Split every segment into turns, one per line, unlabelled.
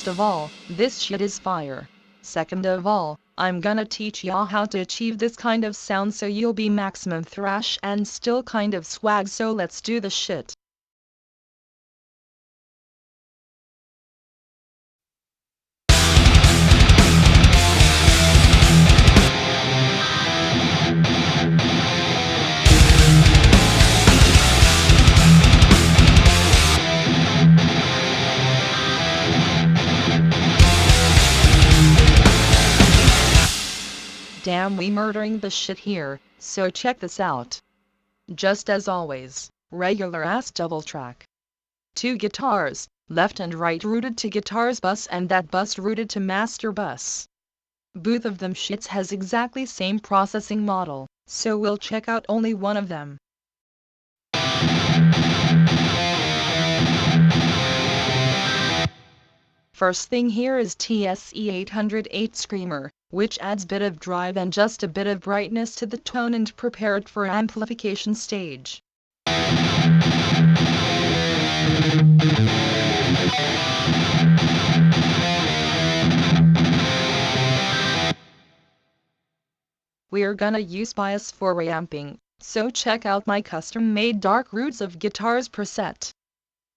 First of all, this shit is fire. Second of all, I'm gonna teach y'all how to achieve this kind of sound so you'll be maximum thrash and still kind of swag, so let's do the shit. Damn, we murdering the shit here, so check this out. Just as always, regular ass double track. 2 guitars, left and right routed to guitars bus and that bus routed to master bus. Both of them shits has exactly same processing model, so we'll check out only one of them. First thing here is TSE-808 Screamer, which adds bit of drive and just a bit of brightness to the tone and prepare it for amplification stage. We're gonna use bias for reamping, so check out my custom-made dark roots of guitars preset.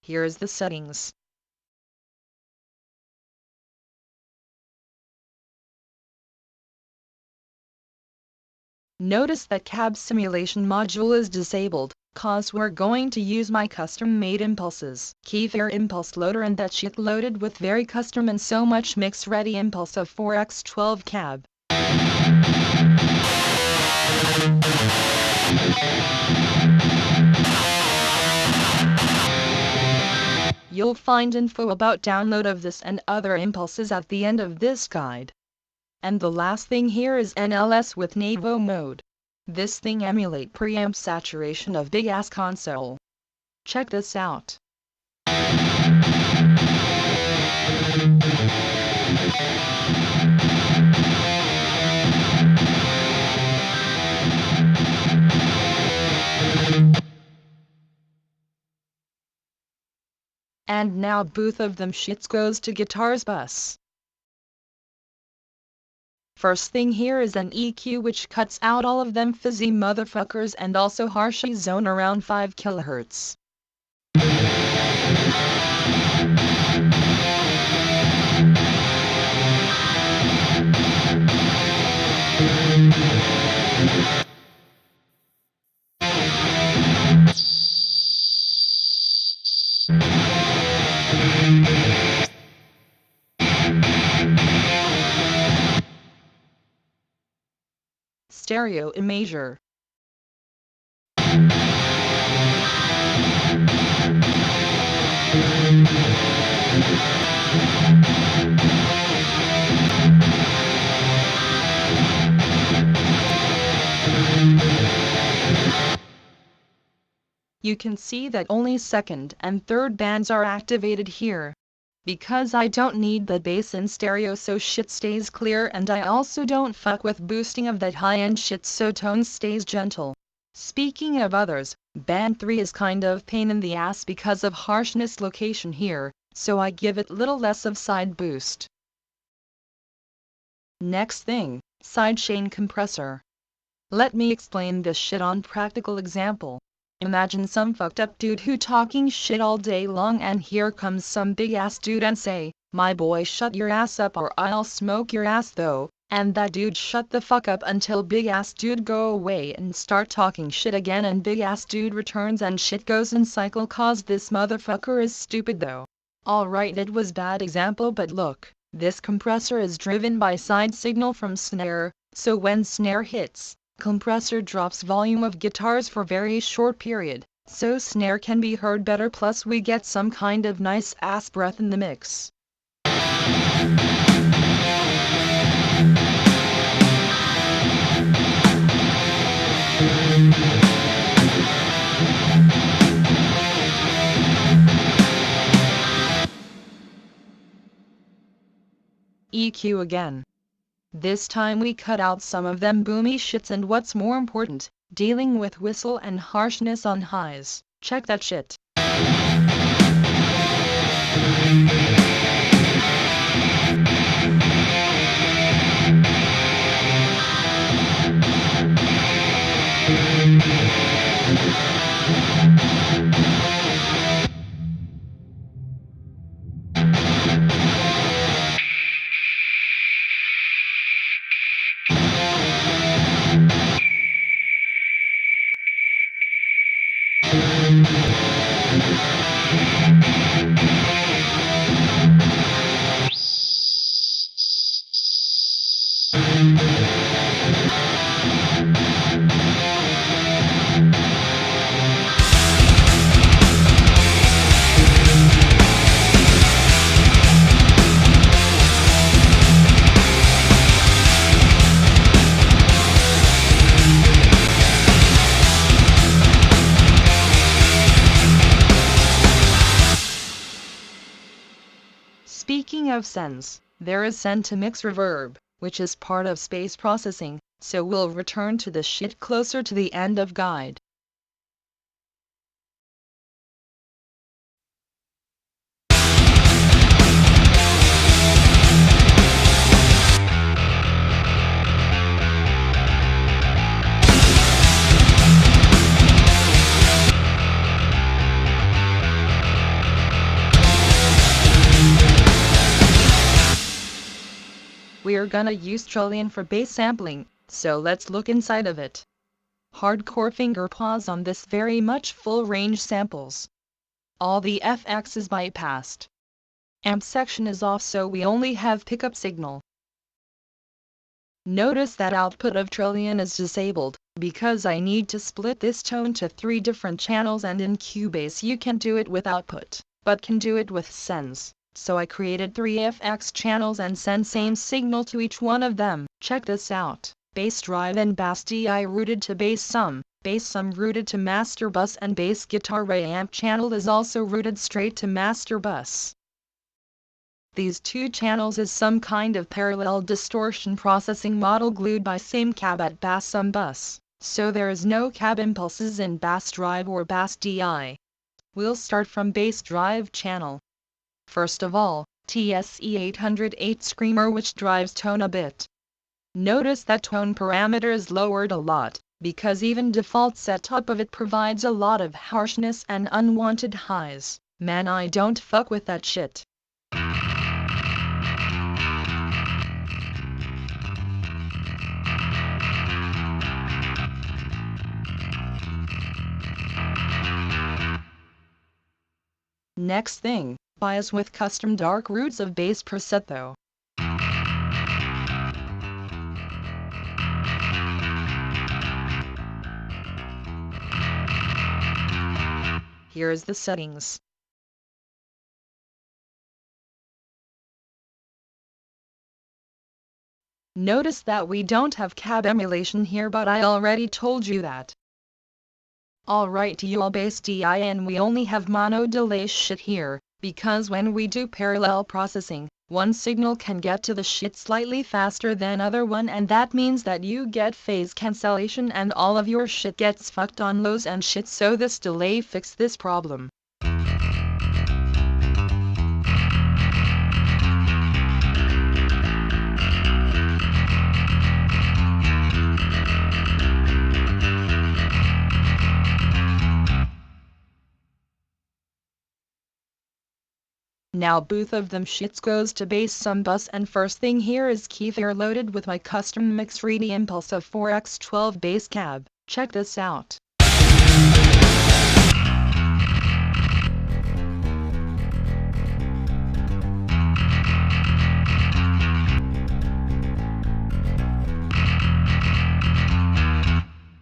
Here's the settings. Notice that cab simulation module is disabled, cause we're going to use my custom-made impulses. Keyfair impulse loader and that shit loaded with very custom and so much mix-ready impulse of 4x12 cab. You'll find info about download of this and other impulses at the end of this guide. And the last thing here is NLS with Navo mode. This thing emulate preamp saturation of big ass console. Check this out. And now both of them shits goes to guitars bus. First thing here is an EQ which cuts out all of them fizzy motherfuckers and also harshy zone around 5 kHz. Stereo imager. You can see that only second and third bands are activated here. Because I don't need the bass in stereo so shit stays clear, and I also don't fuck with boosting of that high-end shit so tone stays gentle. Speaking of others, band 3 is kind of pain in the ass because of harshness location here, so I give it little less of side boost. Next thing, sidechain compressor. Let me explain this shit on practical example. Imagine some fucked up dude who talking shit all day long and here comes some big ass dude and say, "My boy, shut your ass up or I'll smoke your ass though," and that dude shut the fuck up until big ass dude go away and start talking shit again and big ass dude returns and shit goes in cycle cause this motherfucker is stupid though. Alright, it was bad example but look, this compressor is driven by side signal from snare, so when snare hits, compressor drops volume of guitars for very short period, so snare can be heard better plus we get some kind of nice ass breath in the mix. EQ again. This time we cut out some of them boomy shits and what's more important, dealing with whistle and harshness on highs. Check that shit. Speaking of sends, there is send to mix reverb, which is part of space processing, so we'll return to the shit closer to the end of guide. We're gonna use Trillion for bass sampling, so let's look inside of it. Hardcore finger pause on this very much full range samples. All the FX is bypassed. Amp section is off, so we only have pickup signal. Notice that output of Trillion is disabled, because I need to split this tone to 3 different channels, and in Cubase you can do it with output, but can do it with sends. So I created 3 FX channels and send same signal to each one of them. Check this out. Bass drive and bass DI routed to bass sum routed to master bus, and bass guitar amp channel is also routed straight to master bus. These 2 channels is some kind of parallel distortion processing model glued by same cab at bass sum bus, so there is no cab impulses in bass drive or bass DI. We'll start from bass drive channel. First of all, TSE 808 Screamer, which drives tone a bit. Notice that tone parameter is lowered a lot, because even default setup of it provides a lot of harshness and unwanted highs. Man, I don't fuck with that shit. Next thing, bias with custom dark roots of bass preset though. Here's the settings. Notice that we don't have cab emulation here, but I already told you that. Alright, dual bass DI, and we only have mono delay shit here, because when we do parallel processing, one signal can get to the shit slightly faster than other one, and that means that you get phase cancellation and all of your shit gets fucked on lows and shit, so this delay fixed this problem. Now both of them shits goes to bass sum bus, and first thing here is Keyfair loaded with my custom mix reedy impulse of 4x12 bass cab. Check this out.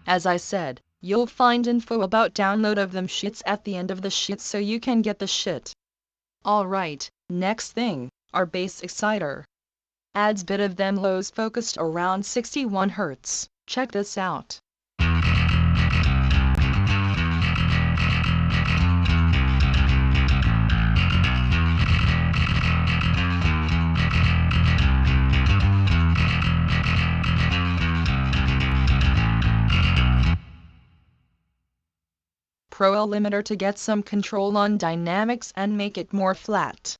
As I said, you'll find info about download of them shits at the end of the shit, so you can get the shit. Alright, next thing, our bass exciter. Adds bit of them lows focused around 61 Hz. Check this out. Pro L limiter to get some control on dynamics and make it more flat.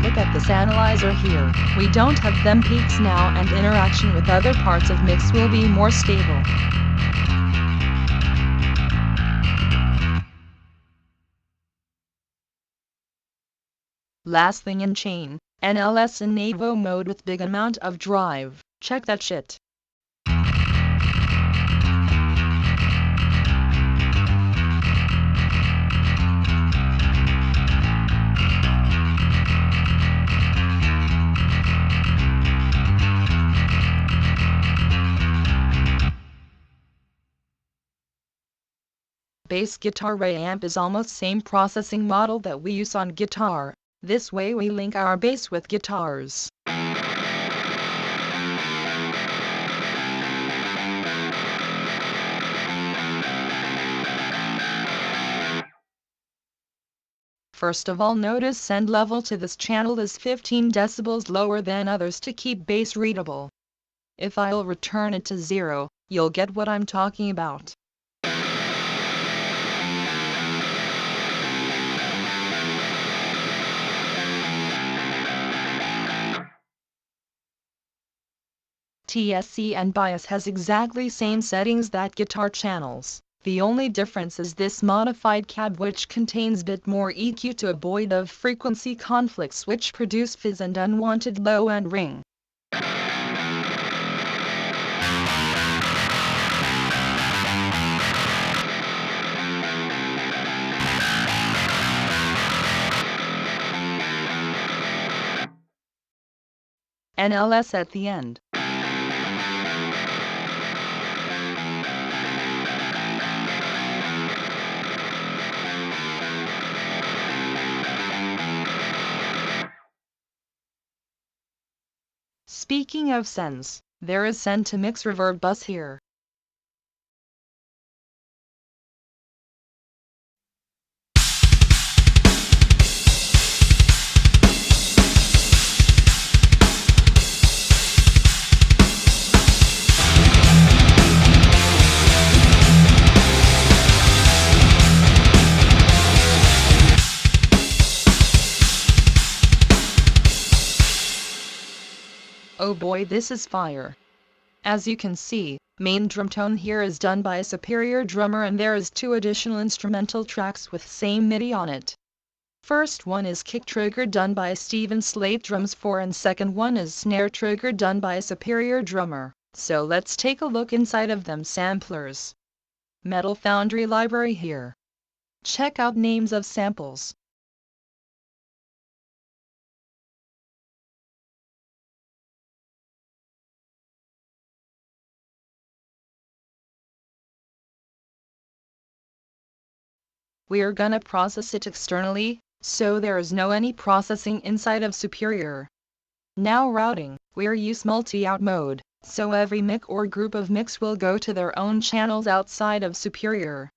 Look at this analyzer here. We don't have them peaks now, and interaction with other parts of mix will be more stable. Last thing in chain, NLS in Navo mode with big amount of drive. Check that shit. Bass guitar reamp is almost same processing model that we use on guitar. This way we link our bass with guitars. First of all, notice send level to this channel is 15 decibels lower than others to keep bass readable. If I'll return it to 0, you'll get what I'm talking about. TSC and bias has exactly same settings that guitar channels. The only difference is this modified cab which contains bit more EQ to avoid of frequency conflicts which produce fizz and unwanted low-end ring. NLS at the end. Speaking of sends, there is send to mix reverb bus here. Oh boy, this is fire. As you can see, main drum tone here is done by a superior drummer and there is 2 additional instrumental tracks with same MIDI on it. First one is kick trigger done by Steven Slate drums 4 and second one is snare trigger done by a superior drummer. So let's take a look inside of them samplers. Metal Foundry library here. Check out names of samples. We're gonna process it externally, so there is no any processing inside of Superior. Now routing, we're use multi-out mode, so every mic or group of mics will go to their own channels outside of Superior.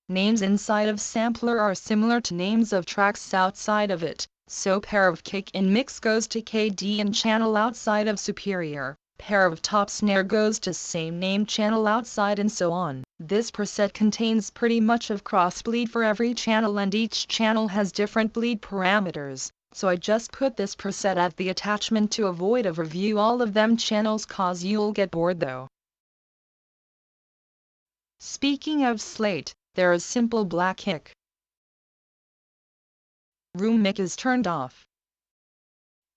Names inside of sampler are similar to names of tracks outside of it, so pair of kick in mix goes to KD and channel outside of Superior. Pair of top snare goes to same name channel outside and so on. This preset contains pretty much of cross bleed for every channel and each channel has different bleed parameters, so I just put this preset at the attachment to avoid of review all of them channels cause you'll get bored though. Speaking of Slate, there is simple black kick. Room mic is turned off.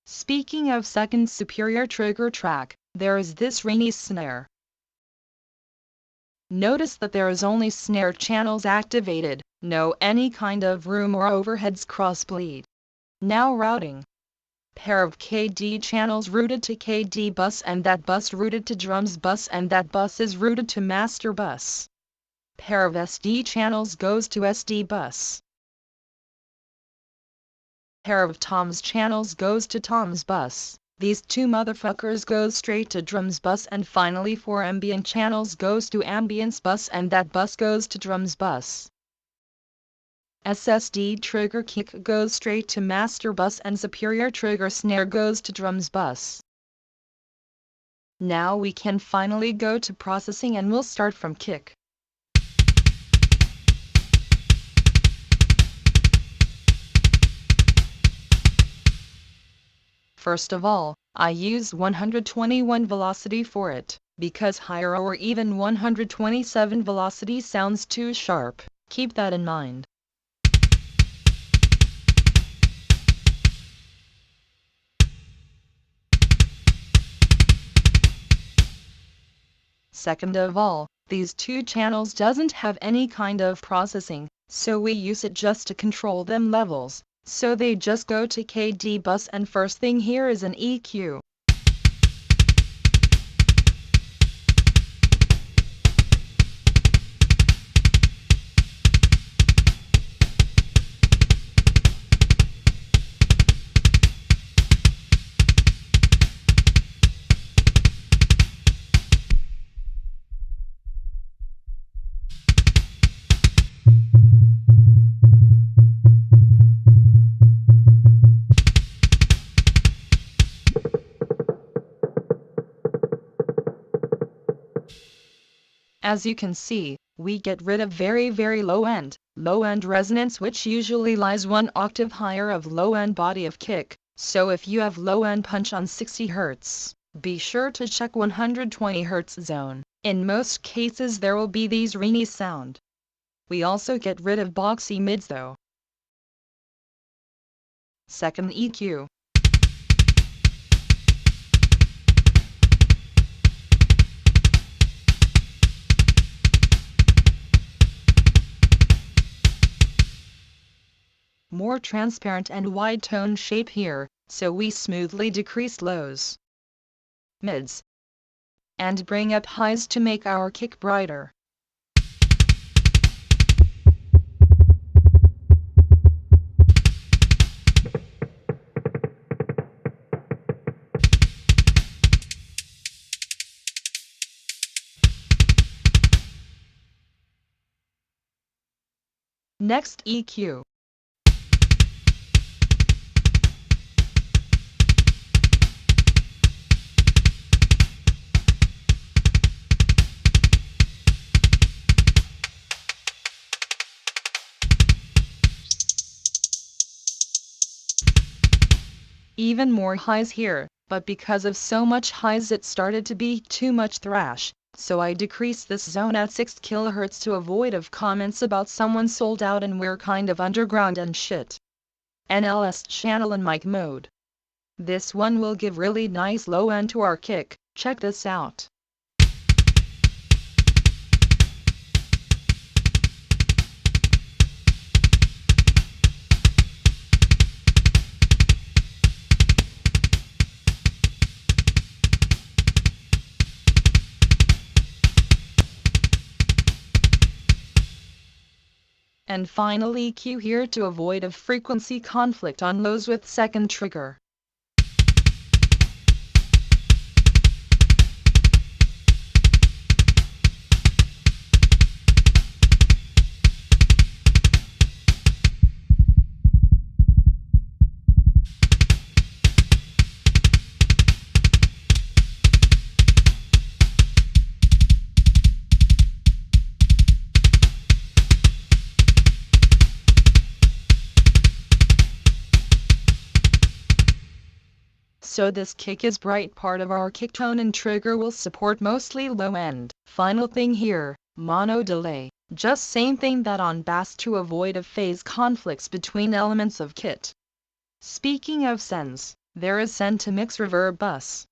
Speaking of second superior trigger track, there is this rainy snare. Notice that there is only snare channels activated, no any kind of room or overheads crossbleed. Now routing. Pair of KD channels routed to KD bus and that bus routed to drums bus and that bus is routed to master bus. Pair of SD channels goes to SD bus. Pair of toms channels goes to toms bus. These 2 motherfuckers goes straight to drums bus and finally 4 ambient channels goes to ambience bus and that bus goes to drums bus. SSD trigger kick goes straight to master bus and superior trigger snare goes to drums bus. Now we can finally go to processing and we'll start from kick. First of all, I use 121 velocity for it, because higher or even 127 velocity sounds too sharp, keep that in mind. Second of all, these two channels doesn't have any kind of processing, so we use it just to control them levels, so they just go to KD bus, and first thing here is an EQ. As you can see, we get rid of very low end resonance, which usually lies one octave higher of low end body of kick, so if you have low end punch on 60 Hz, be sure to check 120 Hz zone. In most cases there will be these reeny sound. We also get rid of boxy mids though. Second EQ. More transparent and wide tone shape here, so we smoothly decrease lows, mids, and bring up highs to make our kick brighter. Next EQ. Even more highs here, but because of so much highs it started to be too much thrash, so I decreased this zone at 6 kHz to avoid of comments about someone sold out and we're kind of underground and shit. NLS channel in mic mode. This one will give really nice low end to our kick, check this out. And finally EQ here to avoid a frequency conflict on lows with second trigger. So this kick is bright part of our kick tone, and trigger will support mostly low end. Final thing here, mono delay. Just same thing that on bass to avoid of phase conflicts between elements of kit. Speaking of sends, there is send to mix reverb bus.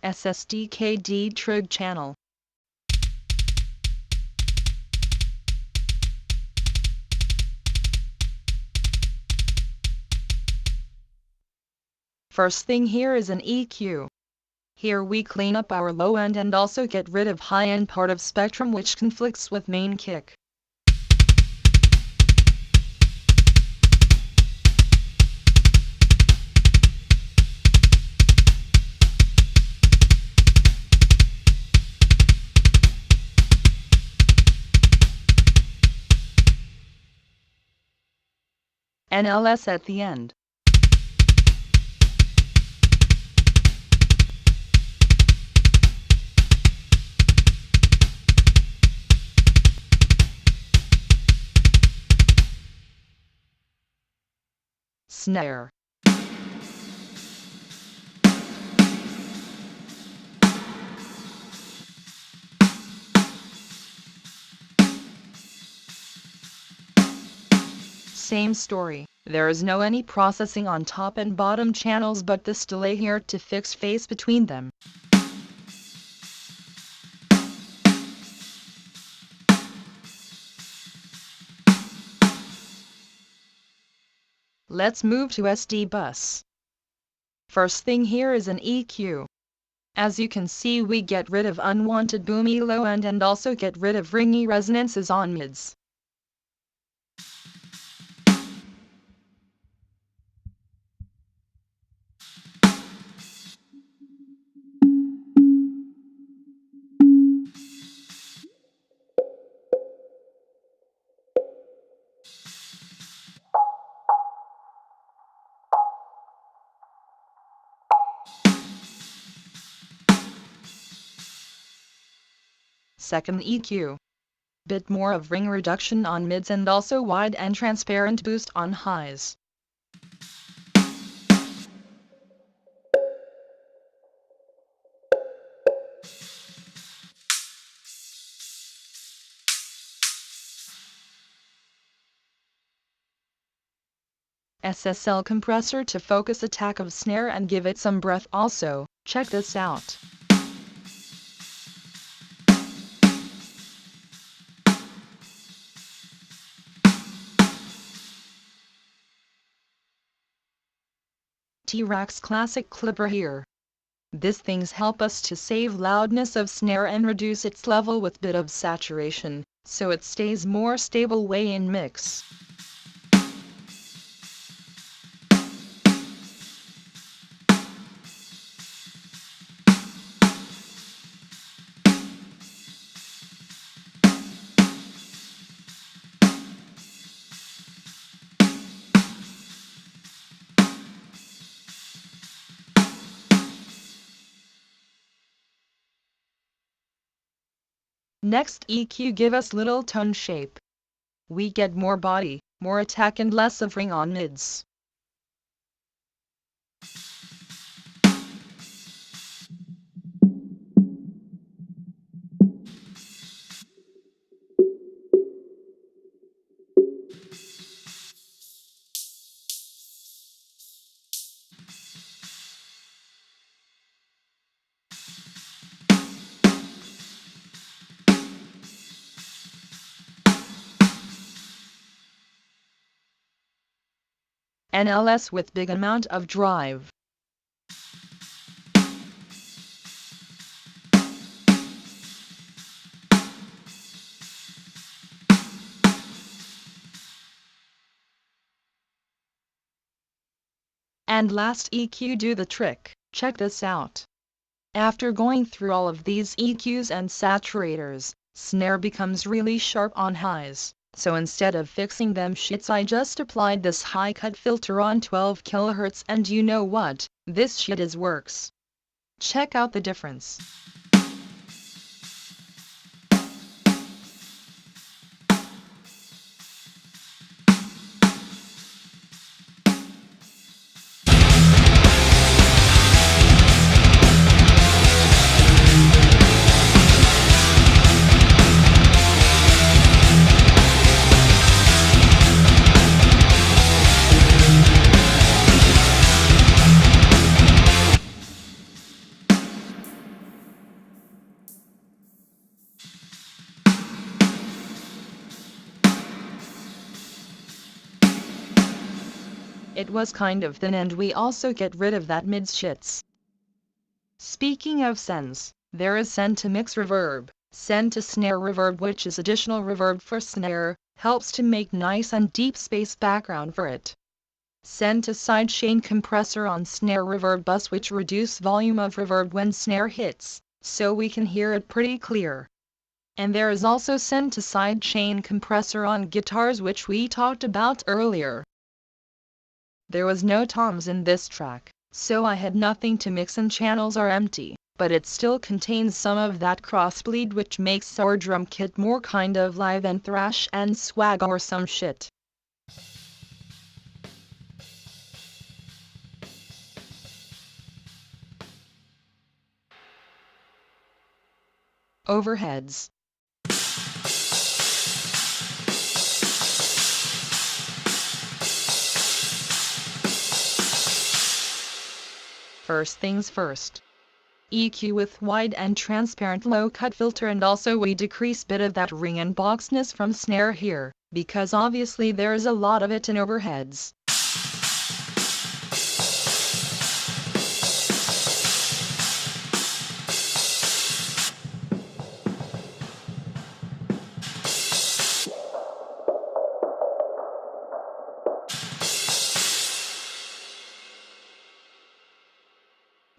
SSDKD trig channel. First thing here is an EQ. Here we clean up our low end and also get rid of high end part of spectrum which conflicts with main kick. NLS at the end. Snare. Same story. There is no any processing on top and bottom channels but this delay here to fix phase between them. Let's move to SD bus. First thing here is an EQ. As you can see, we get rid of unwanted boomy low end and also get rid of ringy resonances on mids. Second EQ. Bit more of ring reduction on mids and also wide and transparent boost on highs. SSL compressor to focus attack of snare and give it some breath also. Check this out. T-Rax classic clipper here. These things help us to save loudness of snare and reduce its level with bit of saturation, so it stays more stable way in mix. Next EQ give us little tone shape. We get more body, more attack and less of ring on mids. NLS with big amount of drive. And last EQ do the trick. Check this out. After going through all of these EQs and saturators, snare becomes really sharp on highs. So instead of fixing them shits, I just applied this high cut filter on 12 kHz and you know what, this shit is works. Check out the difference. It was kind of thin and we also get rid of that mids shits. Speaking of sends, there is send to mix reverb, send to snare reverb, which is additional reverb for snare, helps to make nice and deep space background for it. Send to sidechain compressor on snare reverb bus, which reduce volume of reverb when snare hits, so we can hear it pretty clear. And there is also send to sidechain compressor on guitars, which we talked about earlier. There was no toms in this track, so I had nothing to mix and channels are empty, but it still contains some of that crossbleed which makes our drum kit more kind of live and thrash and swag or some shit. Overheads. First things first. EQ with wide and transparent low-cut filter, and also we decrease bit of that ring and boxness from snare here, because obviously there is a lot of it in overheads.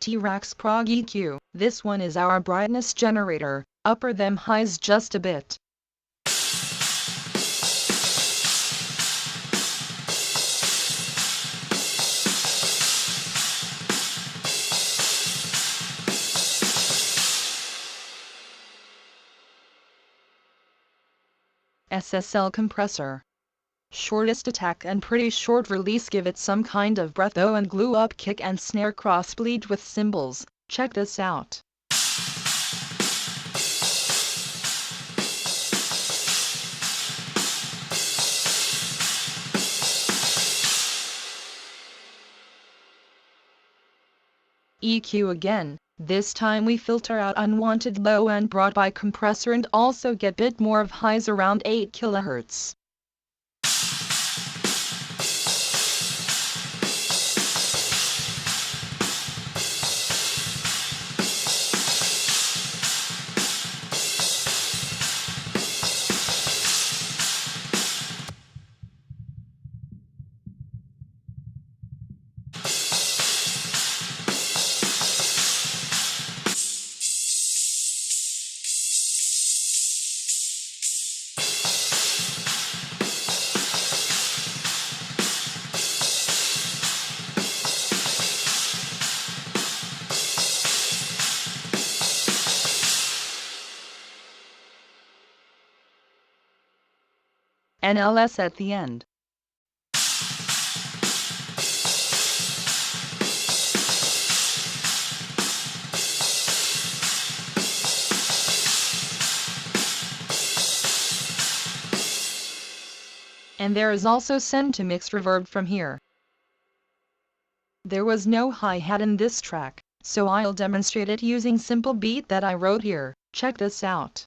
T-Rax Prog EQ, this one is our brightness generator, upper them highs just a bit. SSL compressor. Shortest attack and pretty short release, give it some kind of breath though, and glue up kick and snare crossbleed with cymbals. Check this out. EQ again, this time we filter out unwanted low and broad by compressor and also get bit more of highs around 8 kHz. NLS at the end. And there is also send to mix reverb from here. There was no hi-hat in this track, so I'll demonstrate it using simple beat that I wrote here. Check this out.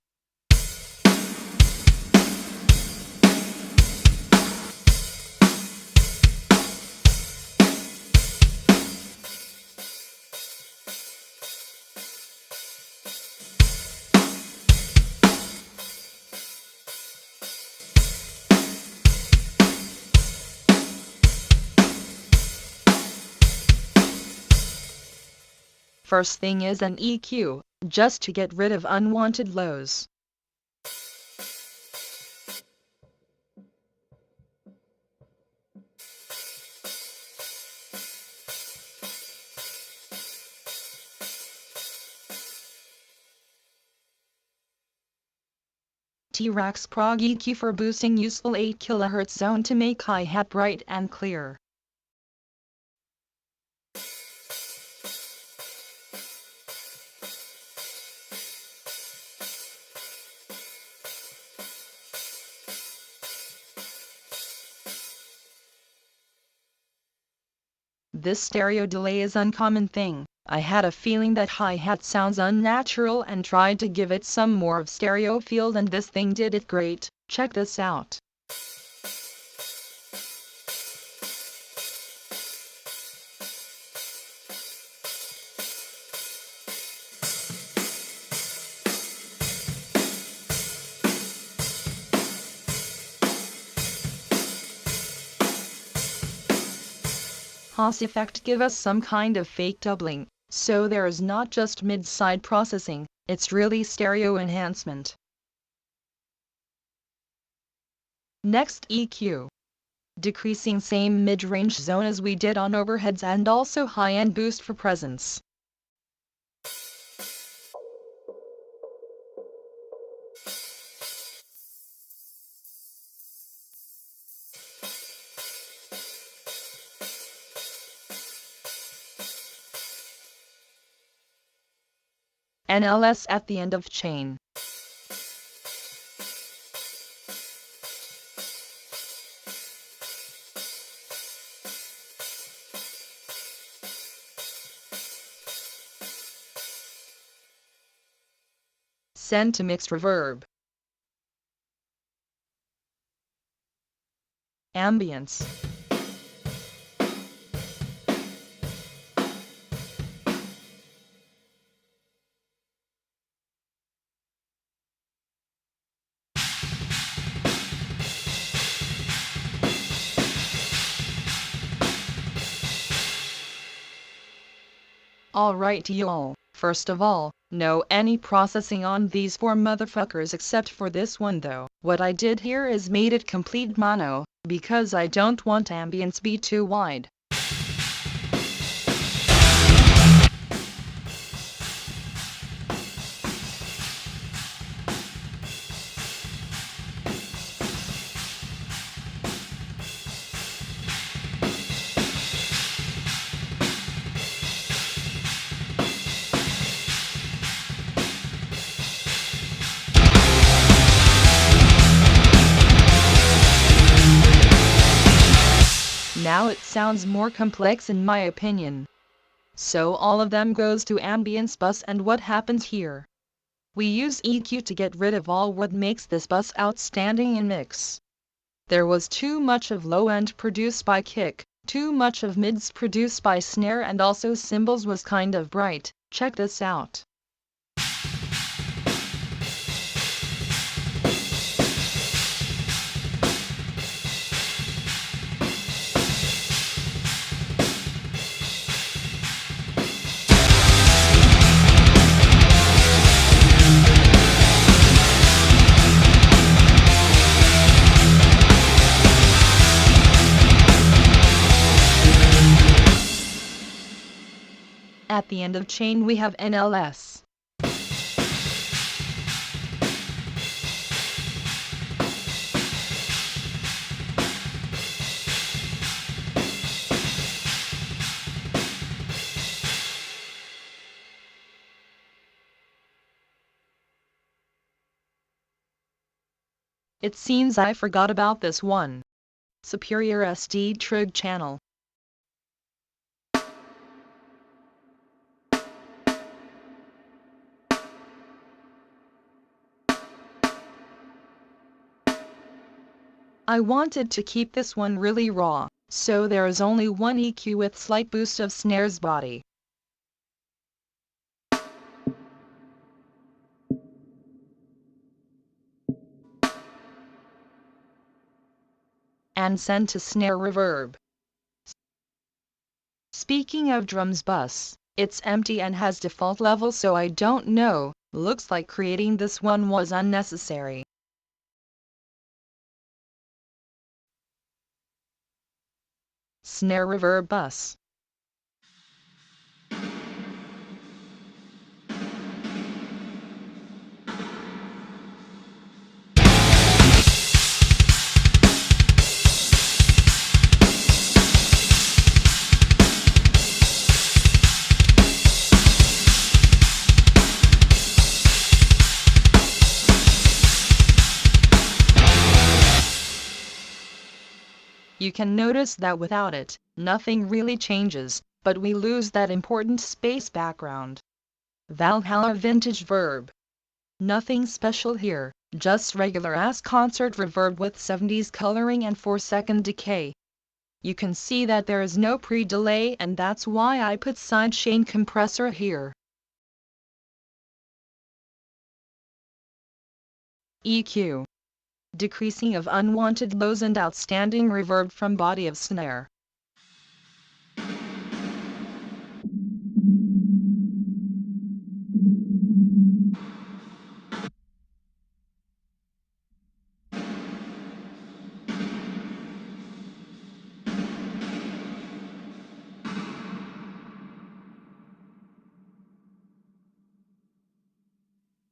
First thing is an EQ, just to get rid of unwanted lows. T-Rax Prog EQ for boosting useful 8 kHz zone to make hi-hat bright and clear. This stereo delay is uncommon thing. I had a feeling that hi-hat sounds unnatural and tried to give it some more of stereo feel, and this thing did it great. Check this out. Haas effect give us some kind of fake doubling, so there is not just mid-side processing, it's really stereo enhancement. Next EQ. Decreasing same mid-range zone as we did on overheads and also high-end boost for presence. NLS at the end of chain. Send to mixed reverb. Ambience. Alright y'all, first of all, no any processing on these four motherfuckers except for this one though. What I did here is made it complete mono, because I don't want ambience be too wide. Now it sounds more complex in my opinion. So all of them goes to ambience bus, and what happens here? We use EQ to get rid of all what makes this bus outstanding in mix. There was too much of low end produced by kick, too much of mids produced by snare, and also cymbals was kind of bright. Check this out. At the end of chain we have NLS. It seems I forgot about this one. Superior SD trig channel. I wanted to keep this one really raw, so there is only one EQ with slight boost of snare's body. And send to snare reverb. Speaking of drums bus, it's empty and has default level, so I don't know, looks like creating this one was unnecessary. Snare reverb bus. You can notice that without it, nothing really changes, but we lose that important space background. Valhalla vintage verb. Nothing special here, just regular ass concert reverb with 70s coloring and 4-second decay. You can see that there is no pre-delay, and that's why I put sidechain compressor here. EQ. Decreasing of unwanted lows and outstanding reverb from body of snare.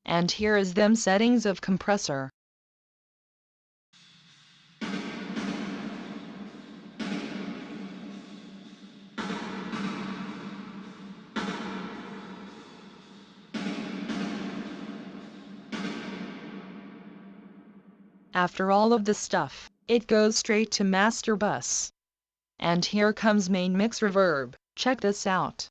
And here is them settings of compressor. After all of this stuff, it goes straight to master bus. And here comes main mix reverb. Check this out.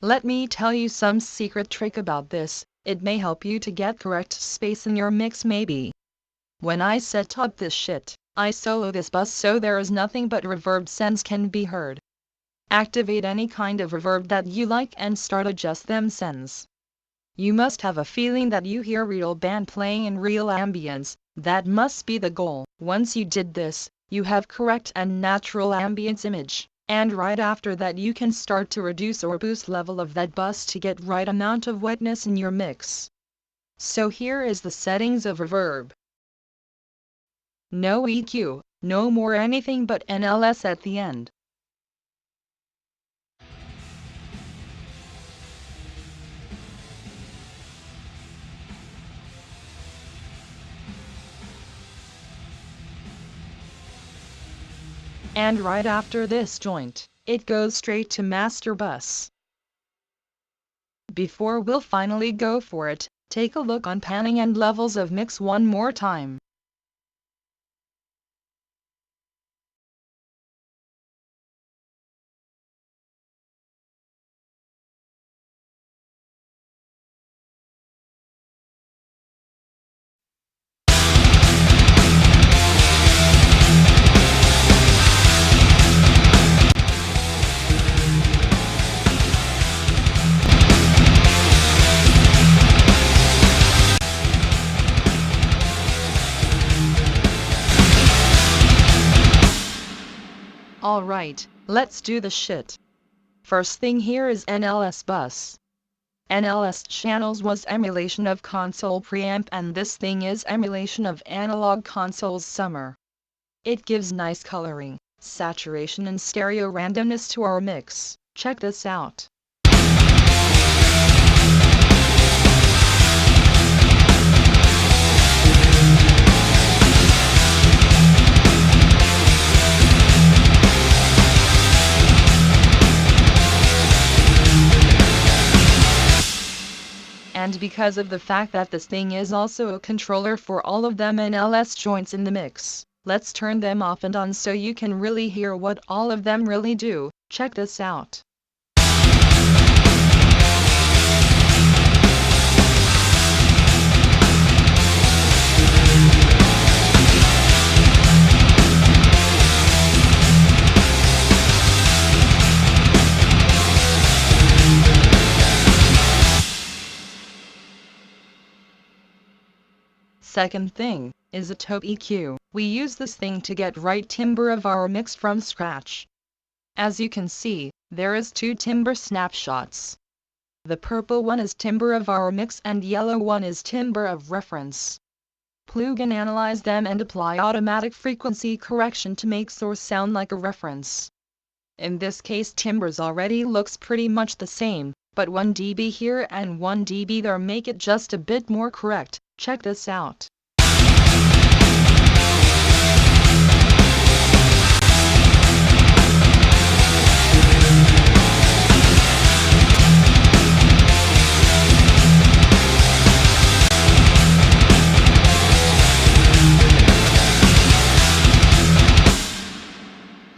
Let me tell you some secret trick about this, it may help you to get correct space in your mix maybe. When I set up this shit, I solo this bus so there is nothing but reverb sends can be heard. Activate any kind of reverb that you like and start adjust them sends. You must have a feeling that you hear real band playing in real ambience, that must be the goal. Once you did this, you have correct and natural ambience image, and right after that you can start to reduce or boost level of that bus to get right amount of wetness in your mix. So here is the settings of reverb. No EQ, no more anything but NLS at the end. And right after this joint, it goes straight to master bus. Before we'll finally go for it, take a look on panning and levels of mix one more time. Alright, let's do the shit. First thing here is NLS bus. NLS channels was emulation of console preamp and this thing is emulation of analog consoles summer. It gives nice coloring, saturation and stereo randomness to our mix. Check this out. And because of the fact that this thing is also a controller for all of them NLS joints in the mix, let's turn them off and on so you can really hear what all of them really do. Check this out. Second thing, is a top EQ. We use this thing to get right timbre of our mix from scratch. As you can see, there is two timbre snapshots. The purple one is timbre of our mix and yellow one is timbre of reference. Plugin analyze them and apply automatic frequency correction to make source sound like a reference. In this case timbres already looks pretty much the same, but 1 dB here and 1 dB there make it just a bit more correct. Check this out.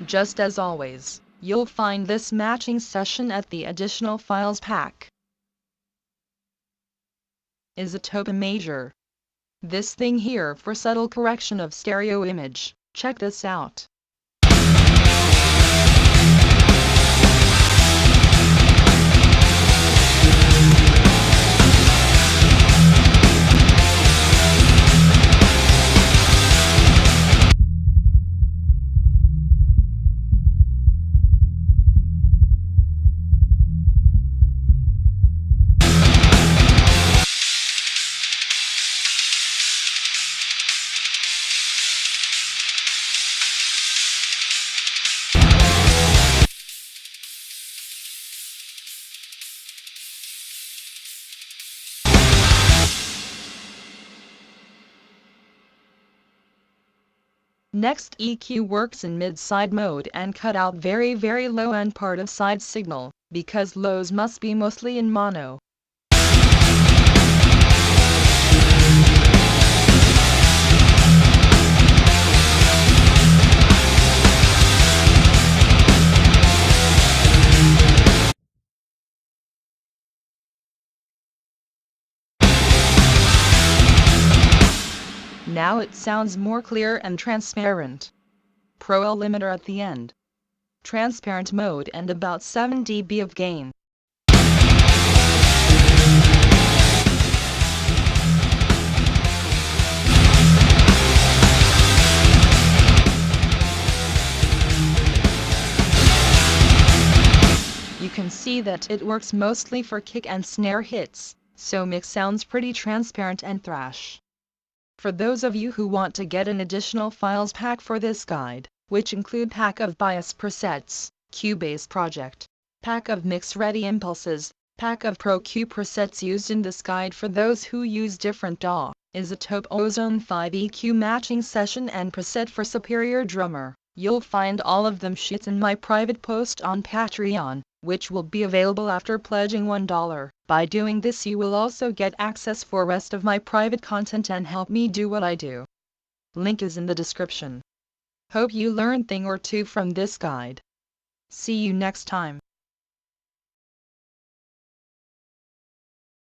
Just as always, you'll find this matching session at the additional files pack. Isotope major. This thing here for subtle correction of stereo image. Check this out. Next EQ works in mid-side mode and cut out very low end part of side signal, because lows must be mostly in mono. Now it sounds more clear and transparent. Pro L limiter at the end. Transparent mode and about 7 dB of gain. You can see that it works mostly for kick and snare hits, so mix sounds pretty transparent and thrash. For those of you who want to get an additional files pack for this guide, which include pack of bias presets, Cubase project, pack of mix-ready impulses, pack of Pro Q presets used in this guide for those who use different DAW, Isotope Ozone 5 EQ matching session and preset for Superior Drummer. You'll find all of them shits in my private post on Patreon, which will be available after pledging $1. By doing this you will also get access for rest of my private content and help me do what I do. Link is in the description. Hope you learned thing or two from this guide. See you next time.